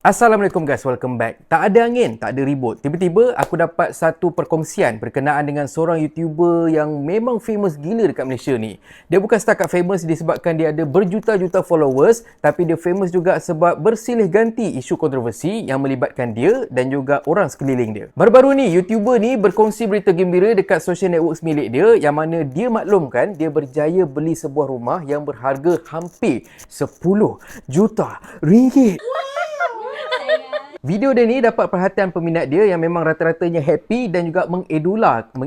Assalamualaikum guys, welcome back. Tak ada angin, tak ada ribut. Tiba-tiba aku dapat satu perkongsian berkenaan dengan seorang YouTuber yang memang famous gila dekat Malaysia ni. Dia bukan setakat famous disebabkan dia ada berjuta-juta followers, tapi dia famous juga sebab bersilih ganti isu kontroversi yang melibatkan dia dan juga orang sekeliling dia. Baru-baru ni, YouTuber ni berkongsi berita gembira dekat social networks milik dia yang mana dia maklumkan dia berjaya beli sebuah rumah yang berharga hampir 10 juta ringgit. Video dia ni dapat perhatian peminat dia yang memang rata-ratanya happy dan juga mengidolakan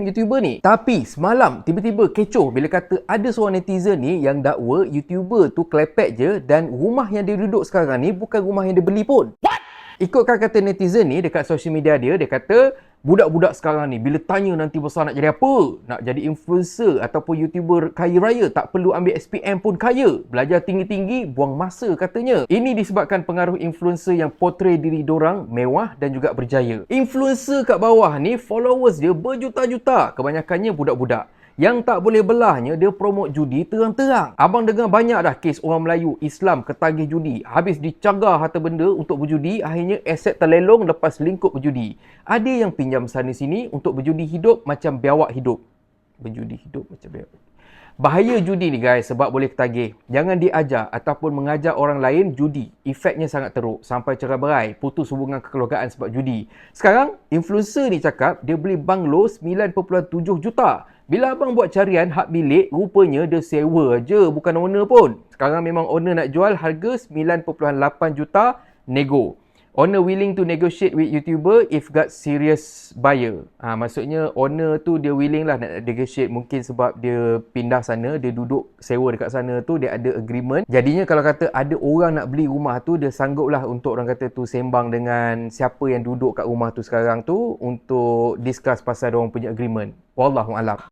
YouTuber ni. Tapi semalam tiba-tiba kecoh bila kata ada seorang netizen ni yang dakwa YouTuber tu klepek je dan rumah yang dia duduk sekarang ni bukan rumah yang dia beli pun. What? Ikutkan kata netizen ni dekat social media dia kata budak-budak sekarang ni bila tanya nanti besar nak jadi apa? Nak jadi influencer ataupun YouTuber kaya raya, tak perlu ambil SPM pun kaya. Belajar tinggi-tinggi, buang masa katanya. Ini disebabkan pengaruh influencer yang portray diri dorang mewah dan juga berjaya. Influencer kat bawah ni followers dia berjuta-juta. Kebanyakannya budak-budak. Yang tak boleh belahnya, dia promote judi terang-terang. Abang dengar banyak dah kes orang Melayu Islam ketagih judi. Habis dicagar harta benda untuk berjudi, akhirnya aset terlelong lepas lingkup berjudi. Ada yang pinjam sana-sini untuk berjudi hidup macam biawak hidup. Berjudi hidup macam biawak. Bahaya judi ni guys sebab boleh ketagih. Jangan diajar ataupun mengajar orang lain judi. Efeknya sangat teruk. Sampai cerai-berai, putus hubungan kekeluargaan sebab judi. Sekarang, influencer ni cakap dia beli banglo 9.7 juta. Bila abang buat carian hak milik, rupanya dia sewa je, bukan owner pun. Sekarang memang owner nak jual harga 9.8 juta nego. Owner willing to negotiate with YouTuber if got serious buyer. Maksudnya owner tu dia willing lah nak negotiate. Mungkin sebab dia pindah sana, dia duduk sewa dekat sana tu, dia ada agreement. Jadinya kalau kata ada orang nak beli rumah tu, dia sanggup lah untuk orang kata tu sembang dengan siapa yang duduk kat rumah tu sekarang tu untuk discuss pasal diorang punya agreement. Wallahualam.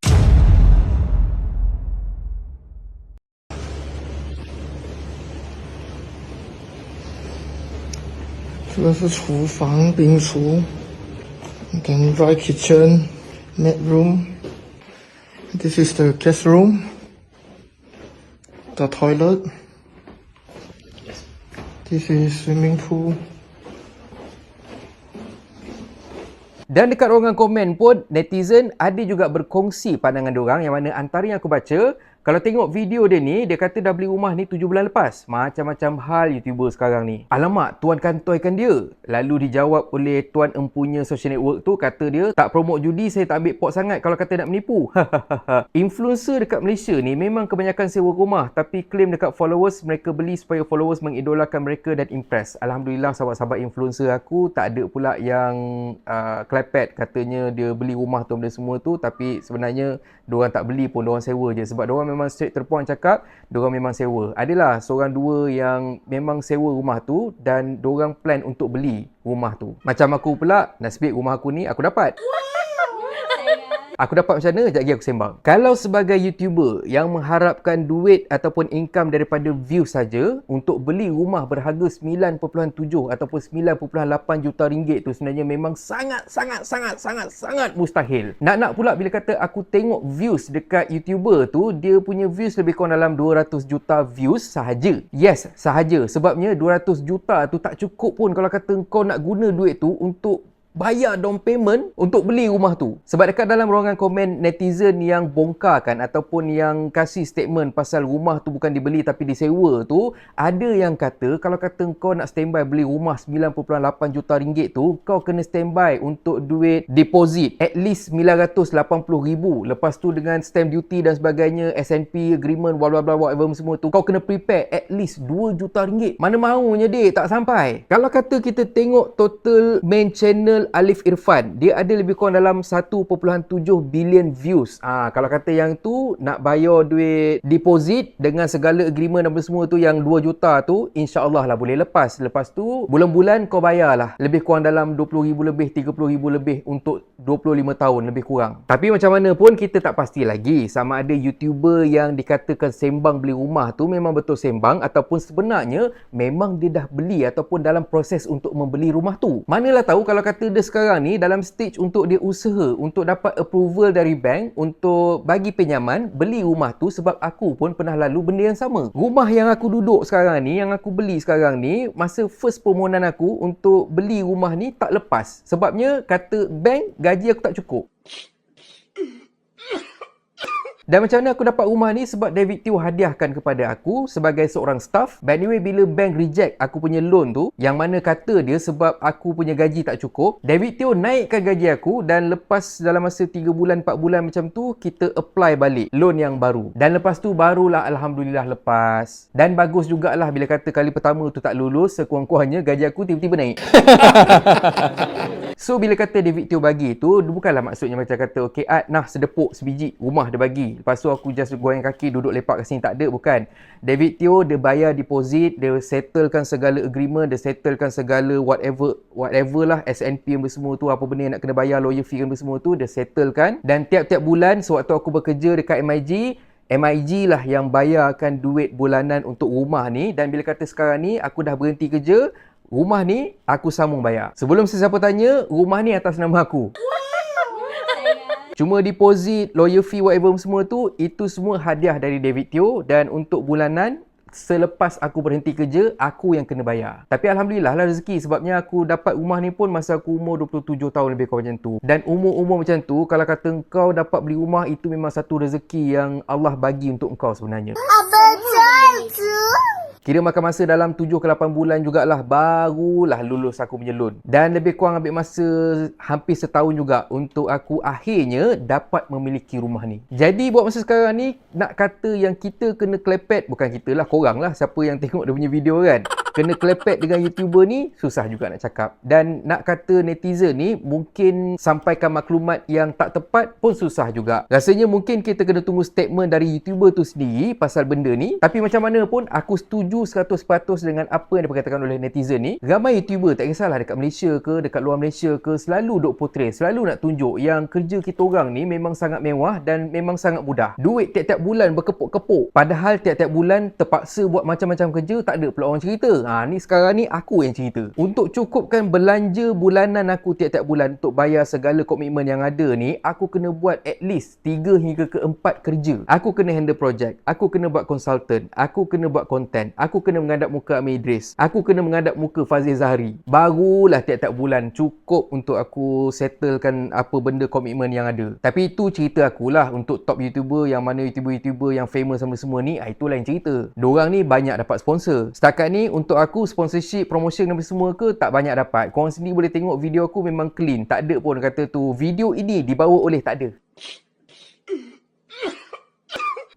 这个是厨房、冰厨，跟 dry kitchen, net room. This is the guest room, the toilet. This is swimming pool. Dan dekat ruangan komen pun, netizen ada juga berkongsi pandangan diorang yang mana antara yang aku baca, kalau tengok video dia ni, dia kata dah beli rumah ni 7 bulan lepas. Macam-macam hal YouTuber sekarang ni. Alamak, tuan kantoikan dia. Lalu dijawab oleh tuan empunya social network tu, kata dia, tak promote judi, saya tak ambil pot sangat kalau kata nak menipu. Influencer dekat Malaysia ni memang kebanyakan sewa rumah, tapi claim dekat followers, mereka beli supaya followers mengidolakan mereka dan impress. Alhamdulillah, sahabat-sahabat influencer aku, tak ada pula yang klepet katanya dia beli rumah tu benda semua tu, tapi sebenarnya diorang tak beli pun, diorang sewa je. Sebab diorang memang straight to the point cakap, diorang memang sewa. Adalah seorang dua yang memang sewa rumah tu dan diorang plan untuk beli rumah tu. Macam aku pula, nasib rumah aku ni aku dapat. Aku dapat macam mana? Sekejap lagi aku sembang. Kalau sebagai YouTuber yang mengharapkan duit ataupun income daripada view saja untuk beli rumah berharga 9.7 ataupun 9.8 juta ringgit tu sebenarnya memang sangat mustahil. Nak pula bila kata aku tengok views dekat YouTuber tu, dia punya views lebih kurang dalam 200 juta views sahaja. Yes, sahaja. Sebabnya 200 juta tu tak cukup pun kalau kata kau nak guna duit tu untuk bayar down payment untuk beli rumah tu. Sebab dekat dalam ruangan komen netizen yang bongkarkan ataupun yang kasih statement pasal rumah tu bukan dibeli tapi disewa tu, ada yang kata kalau kata kau nak standby beli rumah 9.8 juta ringgit tu, kau kena standby untuk duit deposit at least 980,000. Lepas tu dengan stamp duty dan sebagainya, SNP agreement, blah blah blah whatever semua tu, kau kena prepare at least 2 juta ringgit. Mana maunya tak sampai. Kalau kata kita tengok total main channel Alif Irfan, dia ada lebih kurang dalam 1.7 bilion views. Kalau kata yang tu nak bayar duit deposit dengan segala agreement dan semua tu yang 2 juta tu, insya-Allah lah boleh lepas. Lepas tu bulan-bulan kau bayar lah lebih kurang dalam 20,000 lebih, 30,000 lebih untuk 25 tahun lebih kurang. Tapi macam mana pun kita tak pasti lagi sama ada YouTuber yang dikatakan sembang beli rumah tu memang betul sembang ataupun sebenarnya memang dia dah beli ataupun dalam proses untuk membeli rumah tu. Manalah tahu kalau kata dia dia sekarang ni dalam stage untuk dia usaha untuk dapat approval dari bank untuk bagi pinjaman beli rumah tu, sebab aku pun pernah lalu benda yang sama. Rumah yang aku duduk sekarang ni, yang aku beli sekarang ni, masa first permohonan aku untuk beli rumah ni tak lepas. Sebabnya kata bank gaji aku tak cukup. Dan macam mana aku dapat rumah ni? Sebab David Teo hadiahkan kepada aku sebagai seorang staff. But anyway, bila bank reject aku punya loan tu, yang mana kata dia sebab aku punya gaji tak cukup, David Teo naikkan gaji aku dan lepas dalam masa 3 bulan, 4 bulan macam tu, kita apply balik loan yang baru. Dan lepas tu barulah Alhamdulillah lepas. Dan bagus jugalah bila kata kali pertama tu tak lulus, sekurang-kurangnya gaji aku tiba-tiba naik. So bila kata David Teo bagi tu, bukanlah maksudnya macam kata okay Ad, nah sedepuk sebiji rumah dia bagi, lepas tu aku just goyang kaki duduk lepak kat sini. Tak ada, bukan. David Teo dia bayar deposit, dia settlekan segala agreement, dia settlekan segala whatever lah, SNP semua tu, apa benda yang nak kena bayar, lawyer fee semua tu dia settlekan. Dan tiap-tiap bulan sewaktu aku bekerja dekat MIG lah yang bayarkan duit bulanan untuk rumah ni. Dan bila kata sekarang ni aku dah berhenti kerja, rumah ni aku sambung bayar. Sebelum sesiapa tanya, rumah ni atas nama aku. Cuma deposit, lawyer fee, whatever semua tu, itu semua hadiah dari David Teo. Dan untuk bulanan, selepas aku berhenti kerja, aku yang kena bayar. Tapi Alhamdulillah lah rezeki, sebabnya aku dapat rumah ni pun masa aku umur 27 tahun lebih kurang macam tu. Dan umur-umur macam tu, kalau kata engkau dapat beli rumah, itu memang satu rezeki yang Allah bagi untuk engkau sebenarnya. Kira makan masa dalam 7 ke 8 bulan jugalah barulah lulus aku punya loan. Dan lebih kurang ambil masa hampir setahun juga untuk aku akhirnya dapat memiliki rumah ni. Jadi buat masa sekarang ni, nak kata yang kita kena klepet, bukan kita lah, korang lah, siapa yang tengok dia punya video kan, kena klepet dengan YouTuber ni, susah juga nak cakap. Dan nak kata netizen ni mungkin sampaikan maklumat yang tak tepat pun susah juga. Rasanya mungkin kita kena tunggu statement dari YouTuber tu sendiri pasal benda ni. Tapi macam mana pun, aku setuju 100% dengan apa yang diperkatakan oleh netizen ni. Ramai YouTuber, tak kisahlah dekat Malaysia ke, dekat luar Malaysia ke, selalu duk portray, selalu nak tunjuk yang kerja kita orang ni memang sangat mewah dan memang sangat mudah. Duit tiap-tiap bulan berkepuk-kepuk. Padahal tiap-tiap bulan terpaksa buat macam-macam kerja, tak ada pula orang cerita. Ni sekarang ni aku yang cerita. Untuk cukupkan belanja bulanan aku tiap-tiap bulan untuk bayar segala komitmen yang ada ni, aku kena buat at least 3 hingga ke 4 kerja. Aku kena handle projek, aku kena buat consultant, aku kena buat content, aku kena menghadap muka Amir Idris, aku kena menghadap muka Fazil Zahari. Barulah tiap-tiap bulan cukup untuk aku settlekan apa benda komitmen yang ada. Tapi itu cerita akulah. Untuk top YouTuber, yang mana YouTuber yang famous sama semua ni, itu lain cerita. Diorang ni banyak dapat sponsor. Setakat ni untuk aku sponsorship, promotion dan semua ke tak banyak dapat. Korang sendiri boleh tengok video aku memang clean. Tak ada pun kata tu video ini dibawa oleh, tak ada.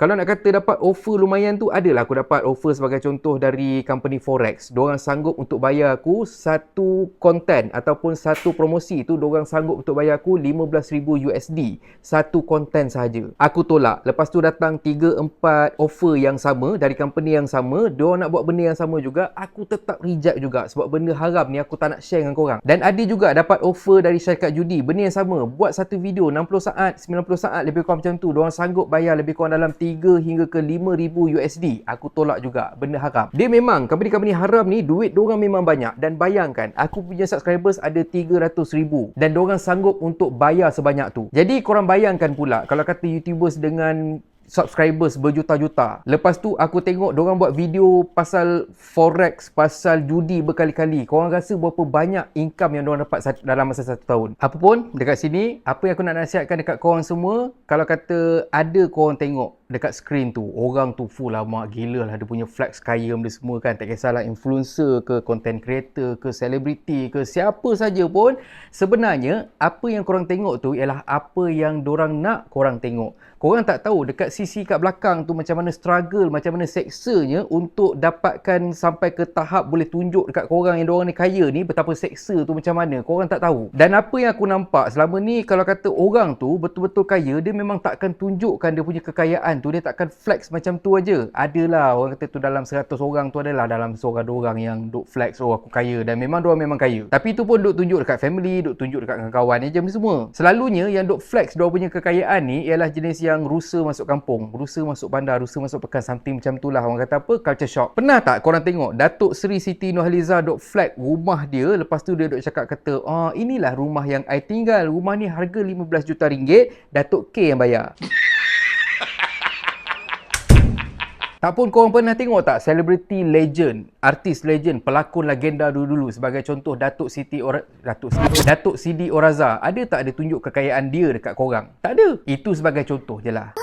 Kalau nak kata dapat offer lumayan tu, adalah aku dapat offer sebagai contoh dari company Forex. Diorang sanggup untuk bayar aku satu konten ataupun satu promosi tu, diorang sanggup untuk bayar aku $15,000 satu konten sahaja. Aku tolak. Lepas tu datang 3-4 offer yang sama dari company yang sama. Diorang nak buat benda yang sama juga. Aku tetap reject juga sebab benda haram ni aku tak nak share dengan korang. Dan ada juga dapat offer dari syarikat judi. Benda yang sama. Buat satu video 60 saat, 90 saat lebih kurang macam tu. Diorang sanggup bayar lebih kurang dalam 3 hingga ke $5,000. Aku tolak juga, benda haram. Dia memang, company-company haram ni duit diorang memang banyak. Dan bayangkan, aku punya subscribers ada 300,000 dan diorang sanggup untuk bayar sebanyak tu. Jadi korang bayangkan pula kalau kata YouTubers dengan subscribers berjuta-juta. Lepas tu aku tengok diorang buat video pasal forex, pasal judi berkali-kali. Korang rasa berapa banyak income yang diorang dapat dalam masa 1 tahun. Apa pun dekat sini, apa yang aku nak nasihatkan dekat korang semua, kalau kata ada korang tengok dekat screen tu, orang tu full lah, mak gila lah, dia punya flex kaya benda semua kan, tak kisahlah influencer ke, content creator ke, selebriti ke, siapa saja pun, sebenarnya apa yang korang tengok tu ialah apa yang dorang nak korang tengok. Korang tak tahu dekat sisi kat belakang tu macam mana struggle, macam mana seksanya untuk dapatkan sampai ke tahap boleh tunjuk dekat korang yang diorang ni kaya ni, betapa seksa tu macam mana, korang tak tahu. Dan apa yang aku nampak selama ni, kalau kata orang tu betul-betul kaya, dia memang takkan tunjukkan dia punya kekayaan tu dia takkan flex macam tu aja. Adalah orang kata tu dalam 100 orang tu adalah dalam seorang dua orang yang duk flex, oh aku kaya, dan memang diorang memang kaya. Tapi tu pun duk tunjuk dekat family, duk tunjuk dekat kawan-kawan je ni semua. Selalunya yang duk flex diorang punya kekayaan ni ialah jenis yang rusa masuk kampung, rusa masuk bandar, rusa masuk pekan, something macam tu lah. Orang kata apa? Culture shock. Pernah tak korang tengok Datuk Seri Siti Nurhaliza duk flex rumah dia, lepas tu dia duk cakap kata, inilah rumah yang I tinggal, rumah ni harga 15 juta ringgit, Datuk K yang bayar. Tak pun korang pernah tengok tak celebrity legend, artis legend, pelakon legenda dulu-dulu, sebagai contoh Datuk Sidi Oraza. Ada tak dia tunjuk kekayaan dia dekat korang? Tak ada. Itu sebagai contoh je lah.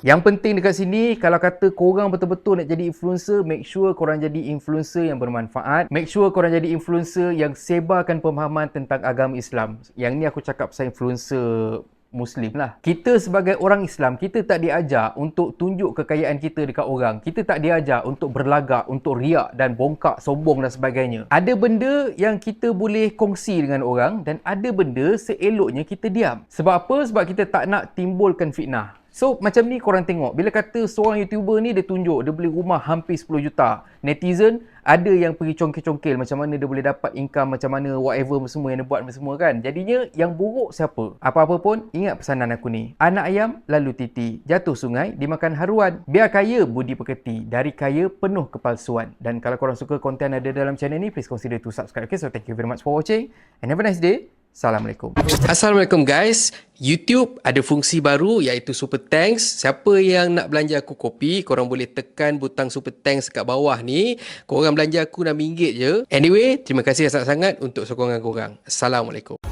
Yang penting dekat sini, kalau kata korang betul-betul nak jadi influencer, make sure korang jadi influencer yang bermanfaat. Make sure korang jadi influencer yang sebarkan pemahaman tentang agama Islam. Yang ni aku cakap pasal influencer Muslim lah. Kita sebagai orang Islam, kita tak diajar untuk tunjuk kekayaan kita dekat orang. Kita tak diajar untuk berlagak, untuk riak dan bongkak, sombong dan sebagainya. Ada benda yang kita boleh kongsi dengan orang dan ada benda seeloknya kita diam. Sebab apa? Sebab kita tak nak timbulkan fitnah. So, macam ni korang tengok. Bila kata seorang YouTuber ni dia tunjuk, dia beli rumah hampir 10 juta. Netizen, ada yang pergi congkil-congkil macam mana dia boleh dapat income, macam mana whatever semua yang dia buat semua kan. Jadinya, yang buruk siapa? Apa-apa pun, ingat pesanan aku ni. Anak ayam, lalu titi. Jatuh sungai, dimakan haruan. Biar kaya, budi pekerti. Dari kaya, penuh kepalsuan. Dan kalau korang suka konten ada dalam channel ni, please consider to subscribe. Okay, so thank you very much for watching. And have a nice day. Assalamualaikum. Assalamualaikum guys. YouTube ada fungsi baru iaitu Super Thanks. Siapa yang nak belanja aku kopi, korang boleh tekan butang Super Thanks kat bawah ni. Korang belanja aku RM6 je. Anyway, terima kasih sangat-sangat untuk sokongan korang. Assalamualaikum.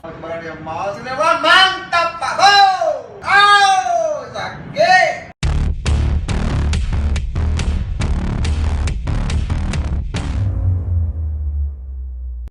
Kemarin dia malas ni